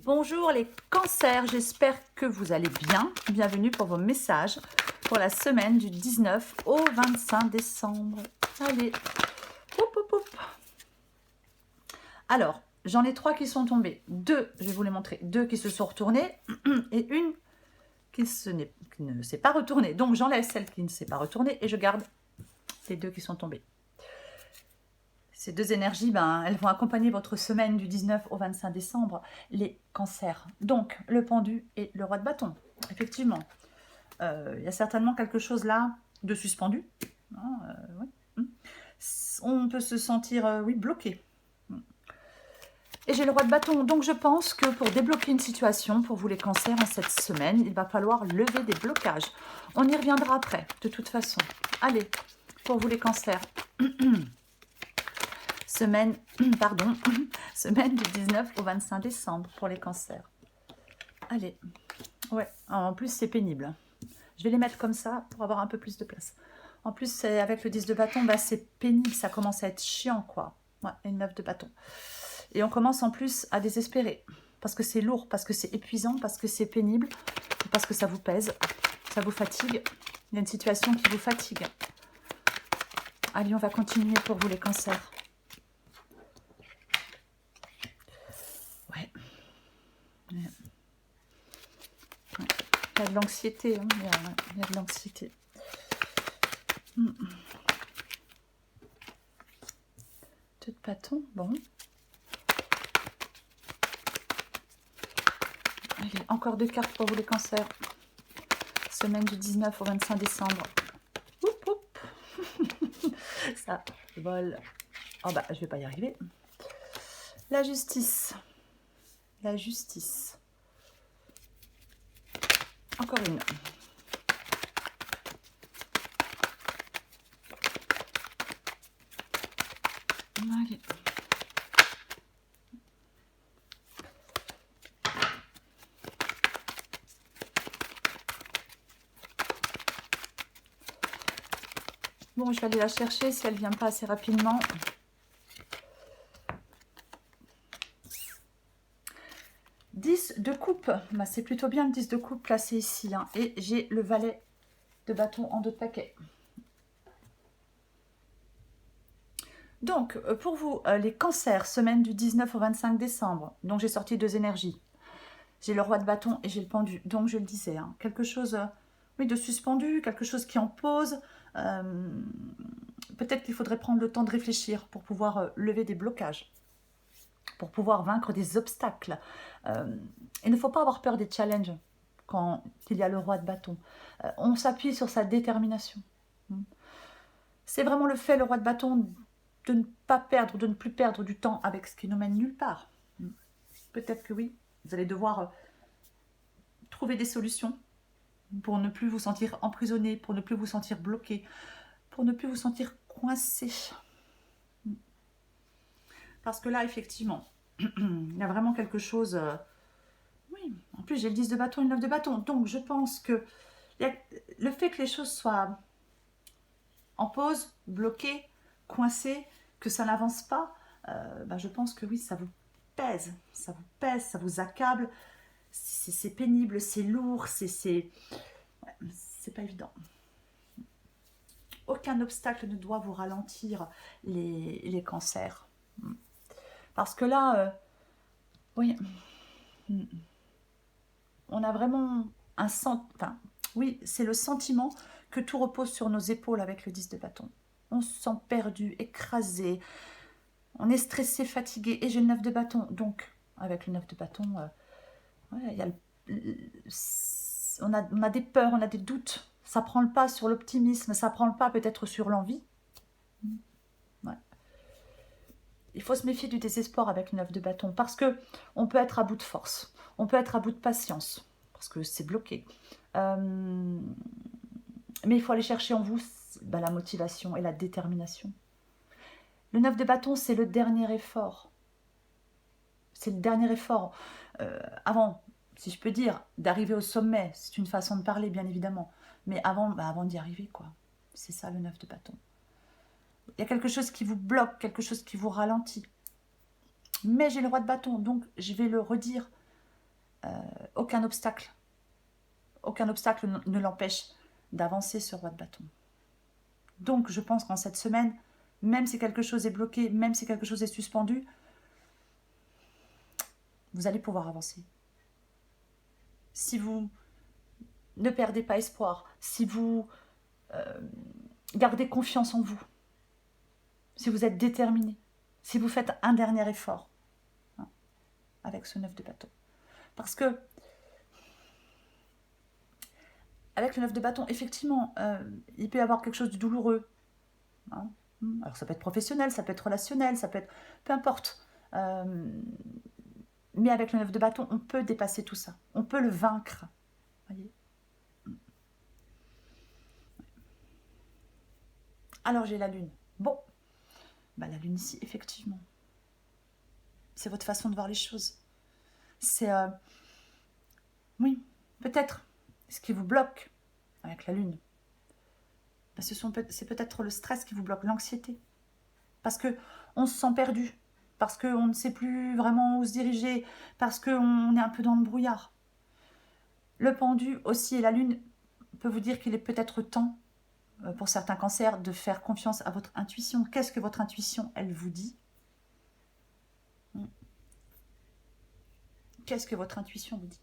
Bonjour les cancers, j'espère que vous allez bien. Bienvenue pour vos messages pour la semaine du 19 au 25 décembre. Allez, hop, hop, hop. Alors, j'en ai 3 qui sont tombés. 2, je vais vous les montrer, 2 qui se sont retournés et une qui ne s'est pas retournée. Donc, j'enlève celle qui ne s'est pas retournée et je garde les 2 qui sont tombés. Ces deux énergies, elles vont accompagner votre semaine du 19 au 25 décembre, les cancers. Donc, le pendu et le roi de bâton. Effectivement, il y a certainement quelque chose là de suspendu. Ouais. On peut se sentir, oui, bloqué. Et j'ai le roi de bâton. Donc, je pense que pour débloquer une situation, pour vous les cancers en cette semaine, il va falloir lever des blocages. On y reviendra après, de toute façon. Allez, pour vous les cancers. Semaine du 19 au 25 décembre pour les cancers. Allez, ouais, en plus c'est pénible. Je vais les mettre comme ça pour avoir un peu plus de place. En plus, avec le 10 de bâton, c'est pénible, ça commence à être chiant, quoi. Ouais, une 9 de bâton. Et on commence en plus à désespérer, parce que c'est lourd, parce que c'est épuisant, parce que c'est pénible, parce que ça vous pèse, ça vous fatigue. Il y a une situation qui vous fatigue. Allez, on va continuer pour vous les cancers. Il y a de l'anxiété, hein. Il y a de l'anxiété. Deux de bâton, bon. Allez, encore 2 cartes pour vous les cancers. Semaine du 19 au 25 décembre. Oup, oup. Ça vole. Oh je vais pas y arriver. La justice. La justice. Encore une. Allez. Bon, je vais aller la chercher si elle ne vient pas assez rapidement. De coupe, c'est plutôt bien le 10 de coupe placé ici, hein. Et j'ai le valet de bâton en 2 de paquet. Donc, pour vous, les cancers, semaine du 19 au 25 décembre, donc j'ai sorti 2 énergies. J'ai le roi de bâton et j'ai le pendu, donc je le disais, hein, quelque chose oui, de suspendu, quelque chose qui en pause. Peut-être qu'il faudrait prendre le temps de réfléchir pour pouvoir lever des blocages, pour pouvoir vaincre des obstacles. Il ne faut pas avoir peur des challenges quand il y a le roi de bâton. On s'appuie sur sa détermination. C'est vraiment le fait, le roi de bâton, de ne pas perdre, de ne plus perdre du temps avec ce qui nous mène nulle part. Peut-être que oui, vous allez devoir trouver des solutions pour ne plus vous sentir emprisonné, pour ne plus vous sentir bloqué, pour ne plus vous sentir coincé. Parce que là, effectivement, il y a vraiment quelque chose... oui, en plus, j'ai le 10 de bâton et le 9 de bâton. Donc, je pense que le fait que les choses soient en pause, bloquées, coincées, que ça n'avance pas, je pense que oui, ça vous pèse, ça vous accable. C'est pénible, c'est lourd, c'est pas évident. Aucun obstacle ne doit vous ralentir les cancers. Parce que là, oui, on a vraiment un sentiment, enfin, oui, c'est le sentiment que tout repose sur nos épaules avec le 10 de bâton. On se sent perdu, écrasé, on est stressé, fatigué, et j'ai le 9 de bâton. Donc, avec le 9 de bâton, y a on a des peurs, on a des doutes. Ça prend le pas sur l'optimisme, ça prend le pas peut-être sur l'envie. Ouais. Il faut se méfier du désespoir avec le 9 de bâton, parce que on peut être à bout de force, on peut être à bout de patience, parce que c'est bloqué. Mais il faut aller chercher en vous la motivation et la détermination. Le 9 de bâton, c'est le dernier effort. C'est le dernier effort. Avant, si je peux dire, d'arriver au sommet, c'est une façon de parler, bien évidemment. Mais avant d'y arriver, quoi. C'est ça, le 9 de bâton. Il y a quelque chose qui vous bloque, quelque chose qui vous ralentit. Mais j'ai le roi de bâton, donc je vais le redire. aucun obstacle ne l'empêche d'avancer sur votre bâton. Donc, je pense qu'en cette semaine, même si quelque chose est bloqué, même si quelque chose est suspendu, vous allez pouvoir avancer. Si vous ne perdez pas espoir, si vous gardez confiance en vous, si vous êtes déterminé, si vous faites un dernier effort, hein, avec ce 9 de bâton. Parce que, avec le 9 de bâton, effectivement, il peut y avoir quelque chose de douloureux. Hein. Alors ça peut être professionnel, ça peut être relationnel, ça peut être... Peu importe. Mais avec le 9 de bâton, on peut dépasser tout ça. On peut le vaincre. Voyez. Alors j'ai la lune. Bon, bah, la lune ici, effectivement. C'est votre façon de voir les choses. C'est... oui, peut-être ce qui vous bloque avec la lune. Bah, c'est peut-être le stress qui vous bloque, l'anxiété. Parce qu'on se sent perdu. Parce qu'on ne sait plus vraiment où se diriger. Parce qu'on est un peu dans le brouillard. Le pendu aussi et la lune peut vous dire qu'il est peut-être temps, pour certains cancers, de faire confiance à votre intuition. Qu'est-ce que votre intuition, elle vous dit? Qu'est-ce que votre intuition vous dit?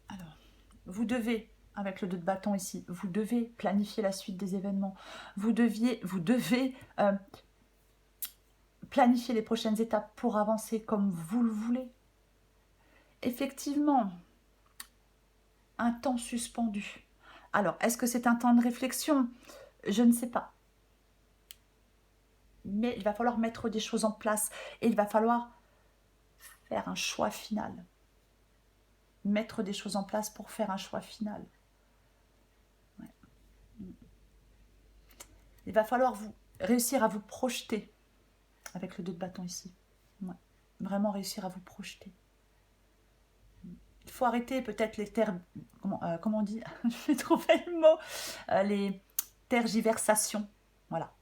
Alors, vous devez, avec le 2 de bâton ici, vous devez planifier la suite des événements. Vous devez planifier les prochaines étapes pour avancer comme vous le voulez. Effectivement, un temps suspendu. Alors, est-ce que c'est un temps de réflexion? Je ne sais pas. Mais il va falloir mettre des choses en place et il va falloir faire un choix final. Mettre des choses en place pour faire un choix final. Ouais. Il va falloir réussir à vous projeter avec le 2 de bâton ici. Ouais. Vraiment réussir à vous projeter. Il faut arrêter peut-être les comment on dit? Je vais trouver le mot. Les tergiversations. Voilà.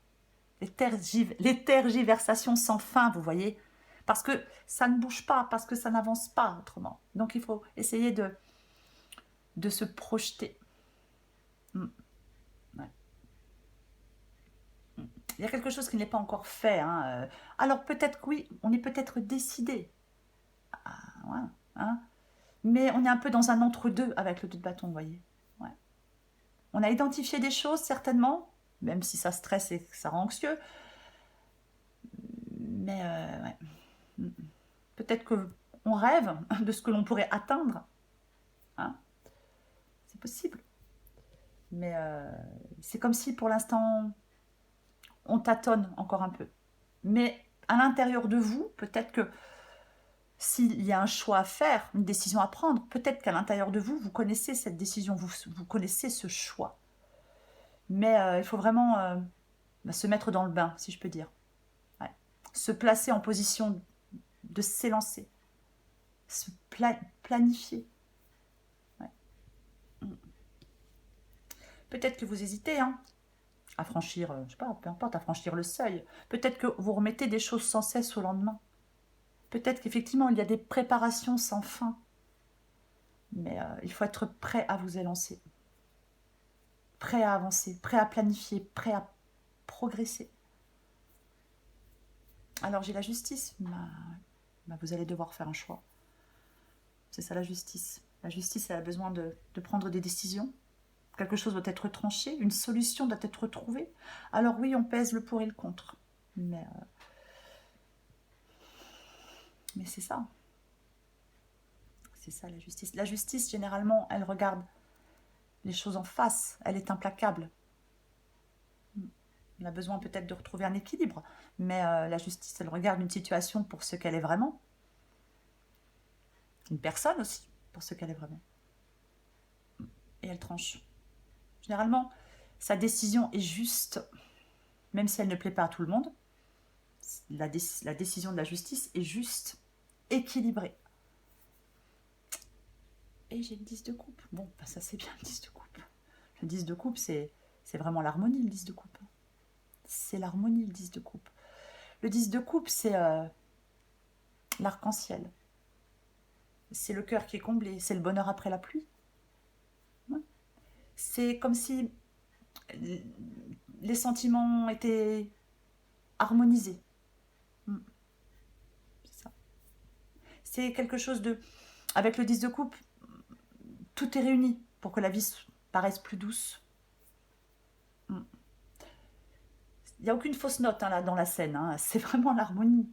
Les tergiversations sans fin, vous voyez. Parce que ça ne bouge pas, parce que ça n'avance pas autrement. Donc il faut essayer de se projeter. Ouais. Il y a quelque chose qui n'est pas encore fait. Hein. Alors peut-être que oui, on est peut-être décidé. Ah, ouais, hein. Mais on est un peu dans un entre-deux avec le 2 de bâton, vous voyez. Ouais. On a identifié des choses, certainement, même si ça stresse et que ça rend anxieux. Mais ouais. Peut-être qu'on rêve de ce que l'on pourrait atteindre. Hein. C'est possible. Mais c'est comme si pour l'instant, on tâtonne encore un peu. Mais à l'intérieur de vous, peut-être que s'il y a un choix à faire, une décision à prendre, peut-être qu'à l'intérieur de vous, vous connaissez cette décision, vous connaissez ce choix. Mais il faut vraiment se mettre dans le bain, si je peux dire. Ouais. Se placer en position de s'élancer. Se planifier. Ouais. Peut-être que vous hésitez, hein, à franchir, je sais pas, peu importe, à franchir le seuil. Peut-être que vous remettez des choses sans cesse au lendemain. Peut-être qu'effectivement, il y a des préparations sans fin. Mais il faut être prêt à vous élancer. Prêt à avancer, prêt à planifier, prêt à progresser. Alors j'ai la justice. Vous allez devoir faire un choix. C'est ça la justice. La justice, elle a besoin de prendre des décisions. Quelque chose doit être tranché, une solution doit être trouvée. Alors oui, on pèse le pour et le contre. Mais c'est ça. C'est ça la justice. La justice, généralement, elle regarde les choses en face. Elle est implacable. On a besoin peut-être de retrouver un équilibre. Mais la justice, elle regarde une situation pour ce qu'elle est vraiment. Une personne aussi, pour ce qu'elle est vraiment. Et elle tranche. Généralement, sa décision est juste, même si elle ne plaît pas à tout le monde. La décision de la justice est juste, équilibrée. Et j'ai le 10 de coupe. Bon, bah ça c'est bien le 10 de coupe. Le 10 de coupe, c'est vraiment l'harmonie, le 10 de coupe. C'est l'harmonie, le 10 de coupe. Le 10 de coupe, c'est l'arc-en-ciel. c'est le cœur qui est comblé, c'est le bonheur après la pluie. Ouais. C'est comme si les sentiments étaient harmonisés. Mm, c'est ça. C'est quelque chose de... Avec le 10 de coupe, tout est réuni pour que la vie paraisse plus douce. Mm. Il n'y a aucune fausse note hein, là, dans la scène, hein. C'est vraiment l'harmonie.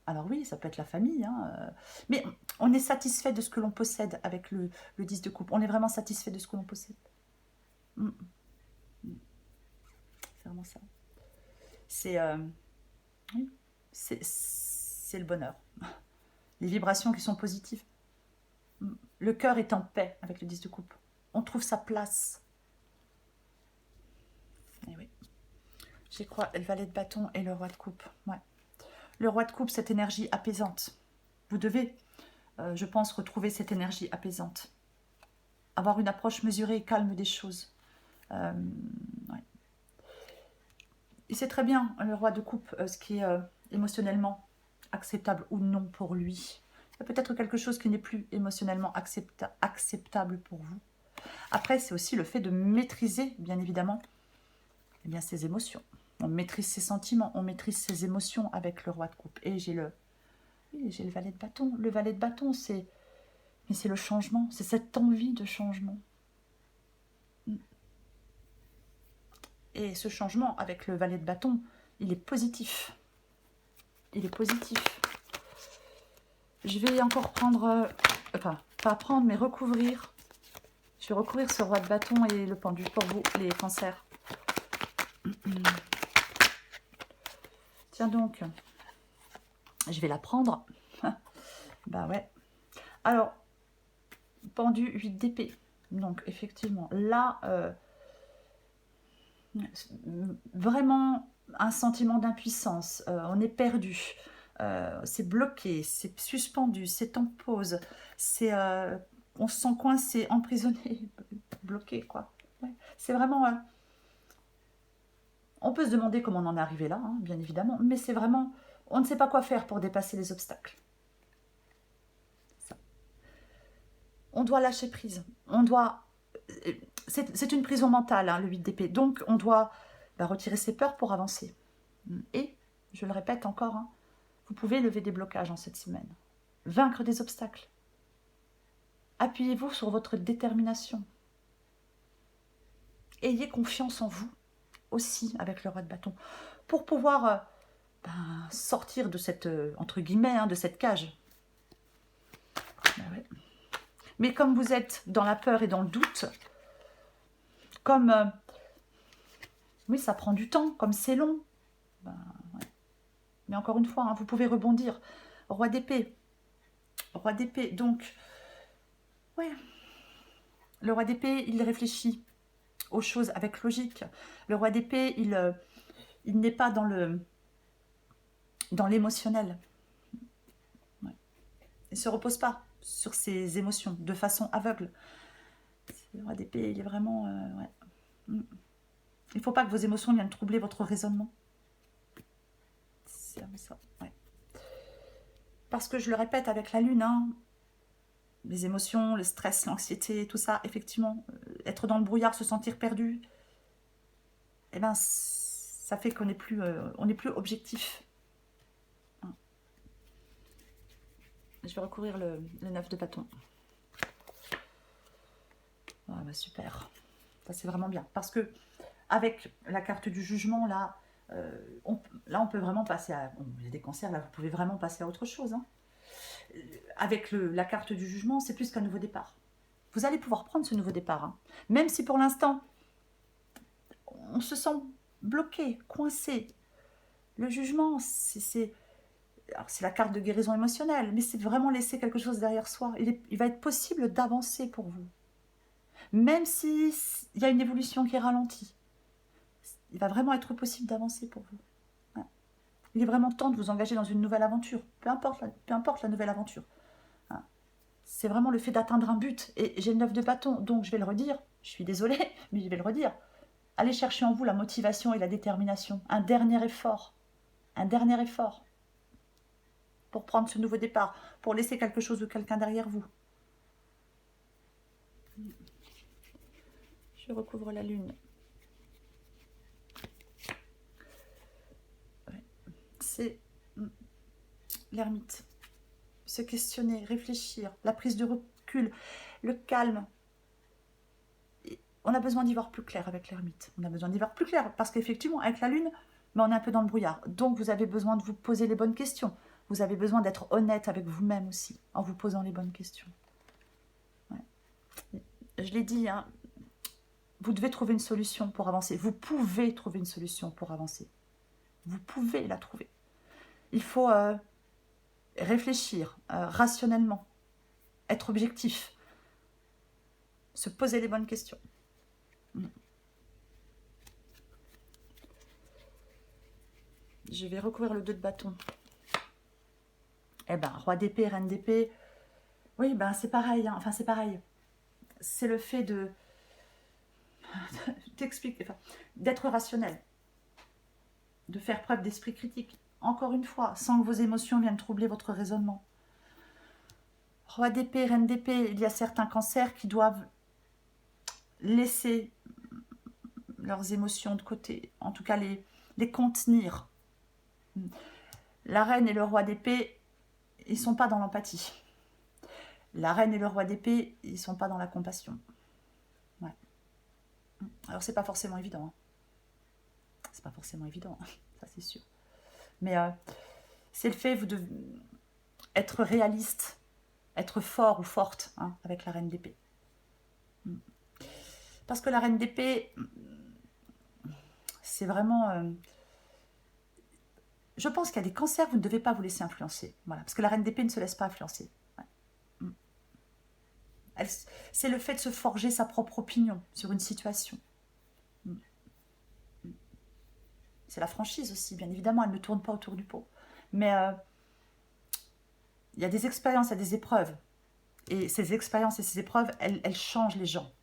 Alors oui, ça peut être la famille, hein, mais on est satisfait de ce que l'on possède avec le 10 de coupe. On est vraiment satisfait de ce que l'on possède. Mm. C'est vraiment ça. C'est oui, c'est le bonheur. Les vibrations qui sont positives. Mm. Le cœur est en paix avec le 10 de coupe. On trouve sa place. Et oui. J'y crois, le valet de bâton et le roi de coupe. Ouais. Le roi de coupe, cette énergie apaisante. Vous devez, je pense, retrouver cette énergie apaisante. Avoir une approche mesurée et calme des choses. Ouais. Et c'est très bien, le roi de coupe, ce qui est émotionnellement acceptable ou non pour lui. Il y a peut-être quelque chose qui n'est plus émotionnellement acceptable pour vous. Après, c'est aussi le fait de maîtriser, bien évidemment, eh bien, ses émotions. On maîtrise ses sentiments, on maîtrise ses émotions avec le roi de coupe. Et j'ai le valet de bâton. Le valet de bâton, c'est le changement, c'est cette envie de changement. Et ce changement avec le valet de bâton, il est positif. Il est positif. Je vais encore prendre, enfin, pas prendre, mais recouvrir. Je vais recouvrir ce roi de bâton et le pendu pour vous, les cancers. Tiens donc, je vais la prendre. Bah ouais. Alors, pendu 8 d'épée. Donc, effectivement, là, vraiment un sentiment d'impuissance. On est perdu. C'est bloqué, c'est suspendu, c'est en pause. On se sent coincé, emprisonné, bloqué, quoi. Ouais. C'est vraiment... on peut se demander comment on en est arrivé là, hein, bien évidemment, mais c'est vraiment... On ne sait pas quoi faire pour dépasser les obstacles. Ça. On doit lâcher prise. On doit... C'est une prison mentale, hein, le 8 d'épée. Donc, on doit retirer ses peurs pour avancer. Et, je le répète encore, hein, vous pouvez lever des blocages en cette semaine. Vaincre des obstacles. Appuyez-vous sur votre détermination. Ayez confiance en vous aussi avec le roi de bâton pour pouvoir sortir de cette, entre guillemets, hein, de cette cage. Ouais. Mais comme vous êtes dans la peur et dans le doute, comme oui, ça prend du temps, comme c'est long, ouais. Mais encore une fois, hein, vous pouvez rebondir. Roi d'épée. Roi d'épée, donc, ouais. Le roi d'épée, il réfléchit aux choses avec logique. Le roi d'épée, il n'est pas dans l'émotionnel. Ouais. Il ne se repose pas sur ses émotions de façon aveugle. Le roi d'épée, il est vraiment... ouais. Il ne faut pas que vos émotions viennent troubler votre raisonnement. C'est ça, ouais. Parce que je le répète avec la lune, hein, les émotions, le stress, l'anxiété, tout ça, effectivement, être dans le brouillard, se sentir perdu, eh ben, ça fait qu'on n'est plus, objectif. Je vais recouvrir le 9 de bâton. Ah, bah, super. Ça, c'est vraiment bien. Parce que avec la carte du jugement, là, on peut vraiment passer à... Il y a des cancers, là, vous pouvez vraiment passer à autre chose. Hein. Avec la carte du jugement, c'est plus qu'un nouveau départ. Vous allez pouvoir prendre ce nouveau départ. Hein. Même si pour l'instant, on se sent bloqué, coincé. Le jugement, c'est la carte de guérison émotionnelle, mais c'est vraiment laisser quelque chose derrière soi. Il va être possible d'avancer pour vous. Même s'il y a une évolution qui est ralentie, il va vraiment être possible d'avancer pour vous. Ouais. Il est vraiment temps de vous engager dans une nouvelle aventure, peu importe la nouvelle aventure. Ouais. C'est vraiment le fait d'atteindre un but. Et j'ai le 9 de bâton, donc je vais le redire. Je suis désolée, mais je vais le redire. Allez chercher en vous la motivation et la détermination. Un dernier effort. Un dernier effort. pour prendre ce nouveau départ, pour laisser quelque chose ou quelqu'un derrière vous. Je recouvre la lune. Ouais. C'est l'ermite. Se questionner, réfléchir, la prise de recul, le calme. On a besoin d'y voir plus clair avec l'ermite. On a besoin d'y voir plus clair parce qu'effectivement, avec la lune, on est un peu dans le brouillard. Donc, vous avez besoin de vous poser les bonnes questions. Vous avez besoin d'être honnête avec vous-même aussi, en vous posant les bonnes questions. Ouais. Je l'ai dit, hein, vous devez trouver une solution pour avancer. Vous pouvez trouver une solution pour avancer. Vous pouvez la trouver. Il faut réfléchir rationnellement, être objectif, se poser les bonnes questions. Je vais recouvrir le 2 de bâton. Eh ben, roi d'épée, reine d'épée, oui, ben c'est pareil, hein. Enfin c'est pareil. C'est le fait de t'expliquer, enfin, d'être rationnel, de faire preuve d'esprit critique. Encore une fois, sans que vos émotions viennent troubler votre raisonnement. Roi d'épée, reine d'épée, il y a certains cancers qui doivent laisser leurs émotions de côté, en tout cas les contenir. La reine et le roi d'épée, ils ne sont pas dans l'empathie. La reine et le roi d'épée, ils ne sont pas dans la compassion. Ouais. Alors, c'est pas forcément évident. Hein. C'est pas forcément évident, hein. Ça c'est sûr. Mais c'est le fait de être réaliste, être fort ou forte hein, avec la reine d'épée. Parce que la reine d'épée, c'est vraiment... je pense qu'il y a des cancers, vous ne devez pas vous laisser influencer. Voilà, parce que la reine d'épée ne se laisse pas influencer. Ouais. C'est le fait de se forger sa propre opinion sur une situation. C'est la franchise aussi, bien évidemment, elle ne tourne pas autour du pot. Mais il y a des expériences, il y a des épreuves. Et ces expériences et ces épreuves, elles changent les gens.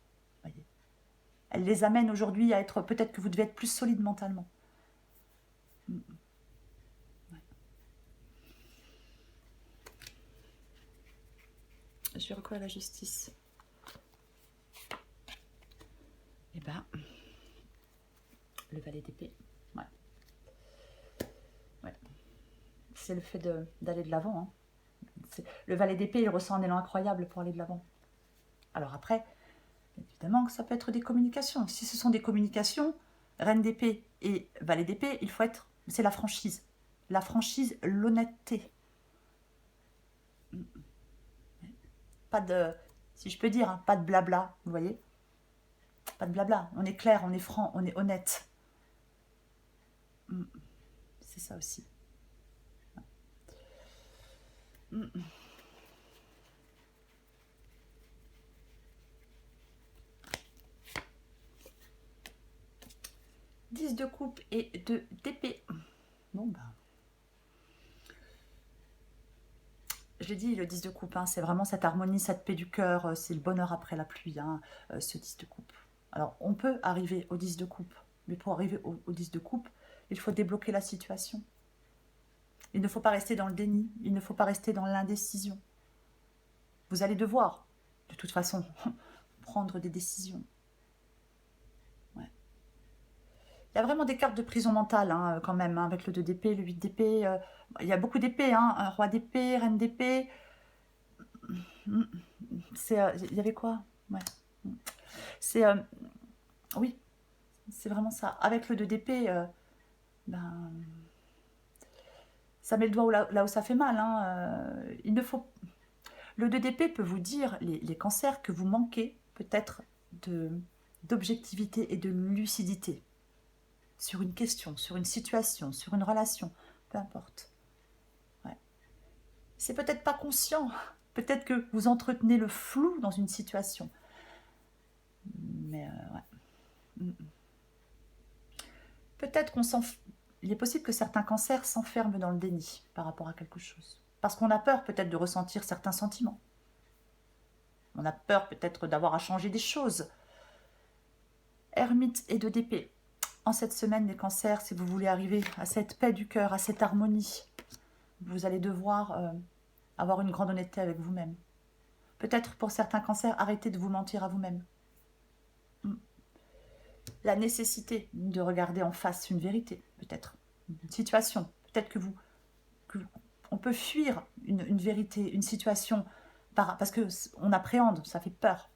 Voyez. Elles les amènent aujourd'hui à être... Peut-être que vous devez être plus solide mentalement. Ouais. Je vais recouvrir la justice. Et ben, le valet d'épée. Ouais. Ouais. C'est le fait d'aller de l'avant. Hein. Le valet d'épée, il ressent un élan incroyable pour aller de l'avant. Alors après, évidemment que ça peut être des communications. Si ce sont des communications, reine d'épée et valet d'épée, il faut être... C'est la franchise. La franchise, l'honnêteté. Pas de... Si je peux dire, hein, pas de blabla, vous voyez. Pas de blabla. On est clair, on est franc, on est honnête. C'est ça aussi. 10 de coupe et 2 d'épée. Bon, bah. Je l'ai dit, le 10 de coupe, hein, c'est vraiment cette harmonie, cette paix du cœur, c'est le bonheur après la pluie, hein, ce 10 de coupe. Alors, on peut arriver au 10 de coupe, mais pour arriver au 10 de coupe, il faut débloquer la situation. Il ne faut pas rester dans le déni, il ne faut pas rester dans l'indécision. Vous allez devoir, de toute façon, prendre des décisions. Ouais. Il y a vraiment des cartes de prison mentale, hein, quand même, hein, avec le 2 d'épée, le 8 d'épée. Il y a beaucoup d'épées, hein, un roi d'épée, reine d'épée. Il y avait quoi? Ouais. C'est... oui, c'est vraiment ça. Avec le 2 d'épée, ben, ça met le doigt là où ça fait mal. Hein. Il ne faut... Le 2 d'épée peut vous dire, les cancers, que vous manquez peut-être d'objectivité et de lucidité sur une question, sur une situation, sur une relation, peu importe. Ouais. C'est peut-être pas conscient, peut-être que vous entretenez le flou dans une situation. Mais ouais. Peut-être il est possible que certains cancers s'enferment dans le déni par rapport à quelque chose. Parce qu'on a peur peut-être de ressentir certains sentiments. On a peur peut-être d'avoir à changer des choses. Ermite et 2 d'épée. En cette semaine, les cancers, si vous voulez arriver à cette paix du cœur, à cette harmonie, Vous allez devoir avoir une grande honnêteté avec vous-même. Peut-être pour certains cancers, arrêtez de vous mentir à vous-même. La nécessité de regarder en face une vérité, peut-être. Une situation. Peut-être on peut fuir une vérité, une situation, parce qu'on appréhende, ça fait peur.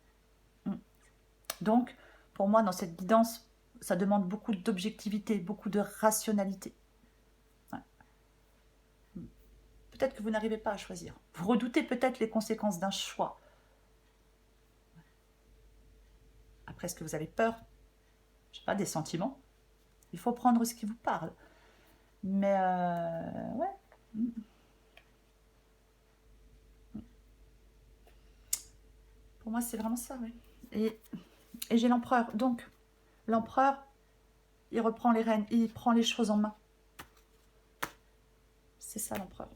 Donc, pour moi, dans cette guidance, ça demande beaucoup d'objectivité, beaucoup de rationalité. Ouais. Peut-être que vous n'arrivez pas à choisir. Vous redoutez peut-être les conséquences d'un choix. Après, est-ce que vous avez peur? Je sais pas, des sentiments. Il faut prendre ce qui vous parle. Mais, ouais. Pour moi, c'est vraiment ça, oui. Et j'ai l'empereur. Donc, l'empereur, il reprend les rênes, il prend les choses en main. C'est ça, l'empereur.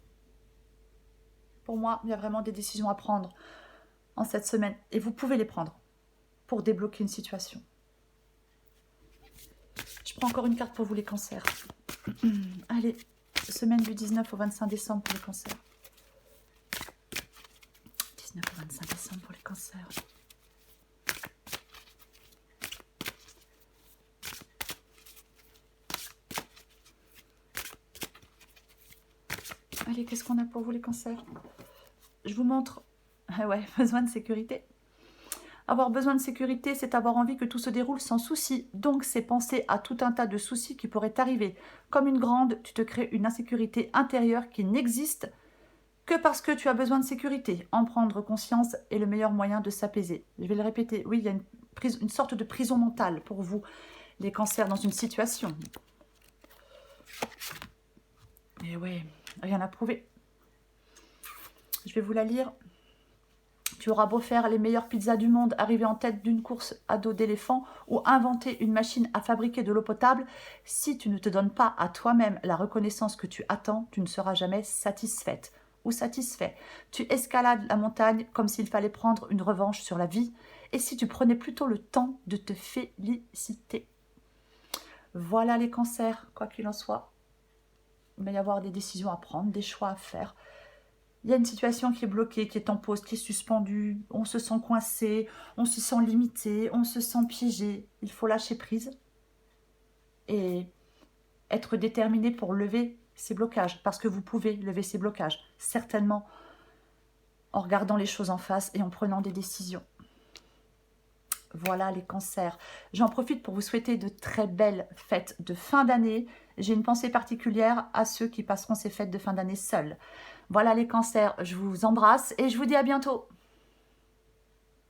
Pour moi, il y a vraiment des décisions à prendre en cette semaine. Et vous pouvez les prendre pour débloquer une situation. Je prends encore une carte pour vous, les cancers. Allez, semaine du 19 au 25 décembre pour les cancers. 19 au 25 décembre pour les cancers. Allez, qu'est-ce qu'on a pour vous, les cancers? Je vous montre. Ah ouais, besoin de sécurité. Avoir besoin de sécurité, c'est avoir envie que tout se déroule sans souci. Donc, c'est penser à tout un tas de soucis qui pourraient t'arriver. Comme une grande, tu te crées une insécurité intérieure qui n'existe que parce que tu as besoin de sécurité. En prendre conscience est le meilleur moyen de s'apaiser. Je vais le répéter. Oui, il y a une sorte de prison mentale pour vous, les cancers, dans une situation. Et ouais, rien à prouver. Je vais vous la lire. Tu auras beau faire les meilleures pizzas du monde, arriver en tête d'une course à dos d'éléphant ou inventer une machine à fabriquer de l'eau potable, si tu ne te donnes pas à toi-même la reconnaissance que tu attends, tu ne seras jamais satisfaite ou satisfait. Tu escalades la montagne comme s'il fallait prendre une revanche sur la vie, et si tu prenais plutôt le temps de te féliciter. Voilà les cancers, quoi qu'il en soit. Il va y avoir des décisions à prendre, des choix à faire. Il y a une situation qui est bloquée, qui est en pause, qui est suspendue. On se sent coincé, on se sent limité, on se sent piégé. Il faut lâcher prise et être déterminé pour lever ces blocages. Parce que vous pouvez lever ces blocages, certainement en regardant les choses en face et en prenant des décisions. Voilà les cancers. J'en profite pour vous souhaiter de très belles fêtes de fin d'année. J'ai une pensée particulière à ceux qui passeront ces fêtes de fin d'année seuls. Voilà les cancers, je vous embrasse et je vous dis à bientôt.